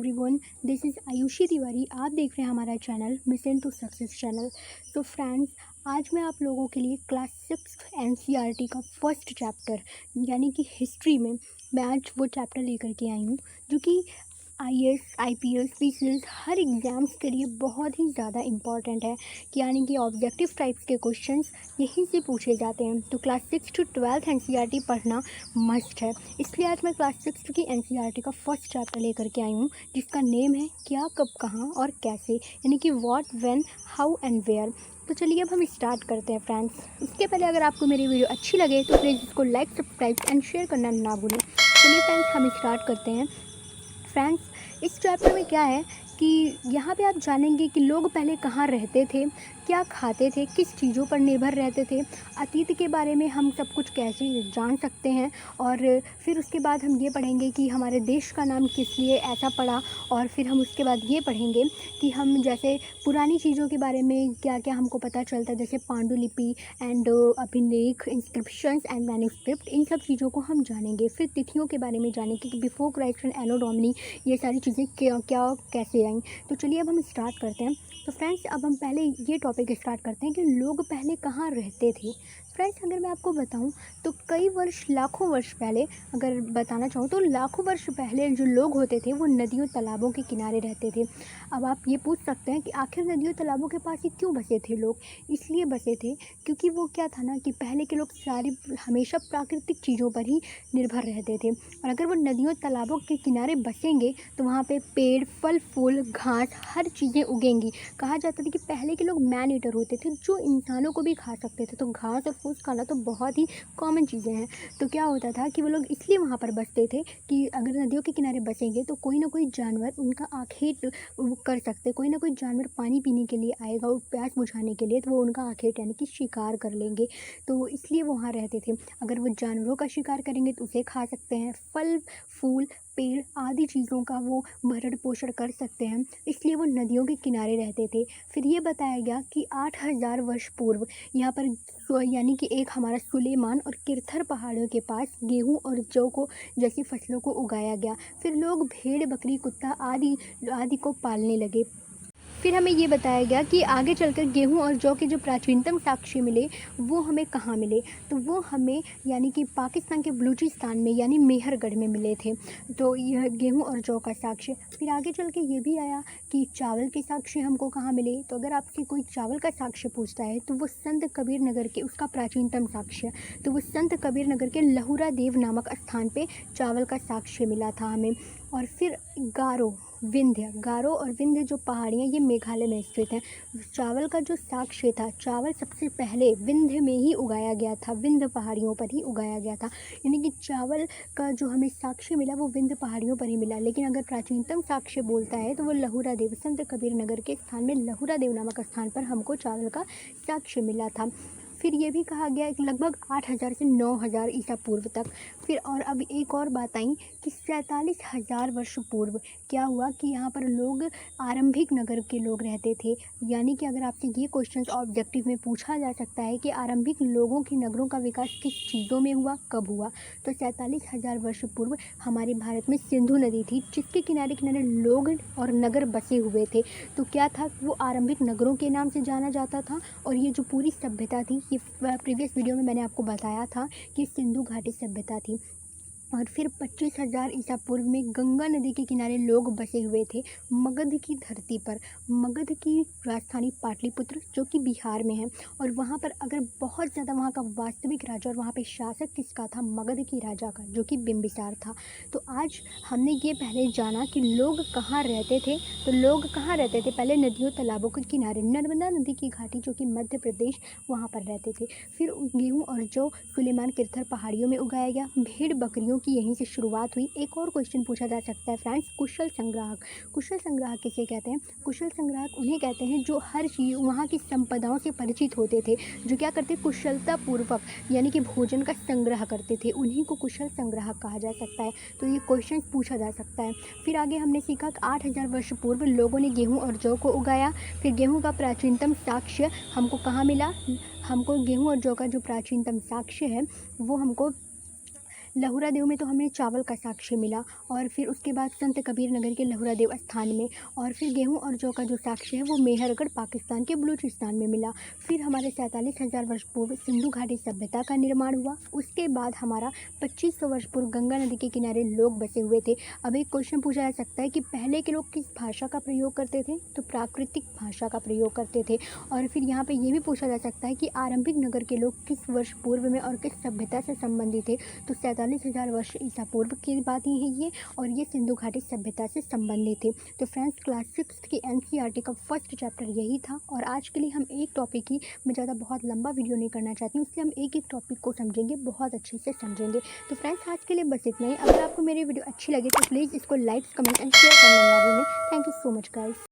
Everyone, this is Ayushi Tiwari. आप देख रहे हैं हमारा channel mission to success channel. तो फ्रेंड्स, आज मैं आप लोगों के लिए क्लास 6 एनसीईआरटी का फर्स्ट चैप्टर यानी कि हिस्ट्री में मैं आज वो चैप्टर लेकर के आई हूँ जो कि आईएएस, आईपीएस, पीसीएस हर एग्ज़ाम्स के लिए बहुत ही ज़्यादा इम्पॉर्टेंट है कि यानी कि ऑब्जेक्टिव टाइप्स के क्वेश्चंस यहीं से पूछे जाते हैं। तो क्लास 6 टू 12th एनसीईआरटी पढ़ना मस्ट है। इसलिए आज मैं क्लास 6 की एनसीईआरटी का फर्स्ट चैप्टर लेकर के आई हूँ जिसका नेम है क्या, कब, कहाँ और कैसे, यानी कि what, when, how and where. तो चलिए अब हम स्टार्ट करते हैं फ्रेंड्स। इसके पहले अगर आपको मेरी वीडियो अच्छी लगे तो प्लीज़ इसको लाइक, सब्सक्राइब एंड शेयर करना ना भूलें। चलिए फ्रेंड्स, हम स्टार्ट करते हैं। फ्रेंड्स, इस चैप्टर में क्या है कि यहाँ पे आप जानेंगे कि लोग पहले कहाँ रहते थे, क्या खाते थे, किस चीज़ों पर निर्भर रहते थे, अतीत के बारे में हम सब कुछ कैसे जान सकते हैं, और फिर उसके बाद हम ये पढ़ेंगे कि हमारे देश का नाम किस लिए ऐसा पड़ा, और फिर हम उसके बाद ये पढ़ेंगे कि हम जैसे पुरानी चीज़ों के बारे में क्या क्या हमको पता चलता है, जैसे पांडुलिपि एंड अभिलेख, इंस्क्रिप्शंस एंड मैन्युस्क्रिप्ट, इन सब चीज़ों को हम जानेंगे। फिर तिथियों के बारे में जानेंगे कि before Christ and anno domini, ये सारी चीज़ें क्या क्या कैसे आई। तो चलिए अब हम स्टार्ट करते हैं। तो फ्रेंड्स, अब हम पहले ये टॉपिक स्टार्ट करते हैं कि लोग पहले कहाँ रहते थे। फ्रेंड्स, अगर मैं आपको बताऊं तो कई वर्ष, लाखों वर्ष पहले अगर बताना चाहूँ तो लाखों वर्ष पहले जो लोग होते थे वो नदियों, तालाबों के किनारे रहते थे। अब आप ये पूछ सकते हैं कि आखिर नदियों, तालाबों के पास ही क्यों बसे थे लोग। इसलिए बसे थे क्योंकि वो क्या था ना कि पहले के लोग सारी हमेशा प्राकृतिक चीज़ों पर ही निर्भर रहते थे, और अगर वो नदियों, तालाबों के किनारे बसेंगे तो वहाँ पे पेड़, फल, फूल, घास, हर चीज़ें उगेंगी। कहा जाता था कि पहले के लोग मैन ईटर होते थे जो इंसानों को भी खा सकते थे, तो घास और फूस खाना तो बहुत ही कॉमन चीज़ें हैं। तो क्या होता था कि वो लोग इसलिए वहाँ पर बसते थे कि अगर नदियों के किनारे बसेंगे तो कोई ना कोई जानवर उनका आखेट वो कर सकते, कोई ना कोई जानवर पानी पीने के लिए आएगा और प्यास बुझाने के लिए, तो वो उनका आखेट यानी कि शिकार कर लेंगे। तो इसलिए वो वहाँ रहते थे। अगर वो जानवरों का शिकार करेंगे तो उसे खा सकते हैं, फल, फूल, पेड़ आदि चीज़ों का वो भरण पोषण कर सकते हैं, इसलिए वो नदियों के किनारे रहते थे। फिर ये बताया गया कि 8000 वर्ष पूर्व यहाँ पर यानी कि एक हमारा सुलेमान और किरथर पहाड़ियों के पास गेहूं और जौ को जैसी फसलों को उगाया गया। फिर लोग भेड़, बकरी, कुत्ता आदि आदि को पालने लगे। फिर हमें ये बताया गया कि आगे चलकर गेहूं और जौ के जो प्राचीनतम साक्ष्य मिले वो हमें कहाँ मिले, तो वो हमें यानी कि पाकिस्तान के बलूचिस्तान में यानी मेहरगढ़ में मिले थे। तो यह गेहूं और जौ का साक्ष्य। फिर आगे चल के ये भी आया कि चावल के साक्ष्य हमको कहाँ मिले। तो अगर आपसे कोई चावल का साक्ष्य पूछता है तो वो संत कबीर नगर के, उसका प्राचीनतम साक्ष्य, तो वो संत कबीर नगर के लहुरा देव नामक स्थान पे चावल का साक्ष्य मिला था हमें। और फिर गारो और विंध्य जो पहाड़ियाँ ये मेघालय में स्थित हैं। चावल का जो साक्ष्य था, चावल सबसे पहले विंध्य में ही उगाया गया था, विंध्य पहाड़ियों पर ही उगाया गया था, यानी कि चावल का जो हमें साक्ष्य मिला वो विंध्य पहाड़ियों पर ही मिला। लेकिन अगर प्राचीनतम साक्ष्य बोलता है तो वो लहुरा देव, संत कबीर नगर के स्थान में लहुरा देव नामक स्थान पर हमको चावल का साक्ष्य मिला था। फिर ये भी कहा गया कि लगभग 8000 से 9000 ईसा पूर्व तक। फिर और अब एक और बात आई कि 47,000 वर्ष पूर्व क्या हुआ कि यहाँ पर लोग, आरंभिक नगर के लोग रहते थे। यानी कि अगर आपसे ये क्वेश्चन ऑब्जेक्टिव में पूछा जा सकता है कि आरंभिक लोगों के नगरों का विकास किस चीज़ों में हुआ, कब हुआ, तो 47,000 वर्ष पूर्व हमारे भारत में सिंधु नदी थी जिसके किनारे किनारे लोग और नगर बसे हुए थे। तो क्या था, वो आरंभिक नगरों के नाम से जाना जाता था। और ये जो पूरी सभ्यता थी, ये प्रीवियस वीडियो में मैंने आपको बताया था कि सिंधु घाटी सभ्यता थी। और फिर 25,000 ईसा पूर्व में गंगा नदी के किनारे लोग बसे हुए थे मगध की धरती पर। मगध की राजधानी पाटलिपुत्र जो कि बिहार में है, और वहाँ पर अगर बहुत ज़्यादा वहाँ का वास्तविक राजा और वहाँ पे शासक किसका था, मगध की राजा का, जो कि बिंबिसार था। तो आज हमने ये पहले जाना कि लोग कहाँ रहते थे। तो लोग कहाँ रहते थे, पहले नदियों, तालाबों के किनारे, नर्मदा नदी की घाटी जो कि मध्य प्रदेश, वहाँ पर रहते थे। फिर गेहूँ और जौ सुलेमान किरथर पहाड़ियों में उगाया गया। भेड़, बकरियों की यहीं से शुरुआत हुई। एक और क्वेश्चन पूछा जा सकता है फ्रेंड्स, कुशल संग्राहक। कुशल संग्राहक किसे कहते हैं? कुशल संग्राहक उन्हें कहते हैं जो हर चीज़, वहाँ की संपदाओं से परिचित होते थे, जो क्या करते, कुशलता पूर्वक यानी कि भोजन का संग्रह करते थे, उन्हीं को कुशल संग्राहक कहा जा सकता है। तो ये क्वेश्चन पूछा जा सकता है। फिर आगे हमने सीखा कि 8000 वर्ष पूर्व लोगों ने गेहूँ और जौ को उगाया। फिर गेहूँ का प्राचीनतम साक्ष्य हमको कहाँ मिला, हमको गेहूँ और जौ का जो प्राचीनतम साक्ष्य है वो हमको लहुरा देव में तो हमें चावल का साक्ष्य मिला, और फिर उसके बाद संत कबीर नगर के लहुरा देव स्थान में, और फिर गेहूँ और जौ का जो साक्ष्य है वो मेहरगढ़ पाकिस्तान के बलूचिस्तान में मिला। फिर हमारे 47,000 वर्ष पूर्व सिंधु घाटी सभ्यता का निर्माण हुआ। उसके बाद हमारा 2500 वर्ष पूर्व गंगा नदी के किनारे लोग बसे हुए थे। अब एक क्वेश्चन पूछा जा सकता है कि पहले के लोग किस भाषा का प्रयोग करते थे, तो प्राकृतिक भाषा का प्रयोग करते थे। और फिर यहाँ पे ये भी पूछा जा सकता है कि आरंभिक नगर के लोग किस वर्ष पूर्व में और किस सभ्यता से संबंधित थे, तो 47,000 वर्ष ईसा पूर्व की बात ही है ये, और ये सिंधु घाटी सभ्यता से संबंधित थे। तो फ्रेंड्स, क्लास 6 की एनसीईआरटी का फर्स्ट चैप्टर यही था, और आज के लिए हम एक टॉपिक ही, मैं ज़्यादा बहुत लंबा वीडियो नहीं करना चाहती हूँ, इसलिए हम एक एक टॉपिक को समझेंगे, बहुत अच्छे से समझेंगे। तो फ्रेंड्स, आज के लिए बस इतना ही। अगर आपको मेरी वीडियो अच्छी लगे तो प्लीज़ इसको लाइक, कमेंट एंड शेयर करना ना भूलें। Thank you so much guys.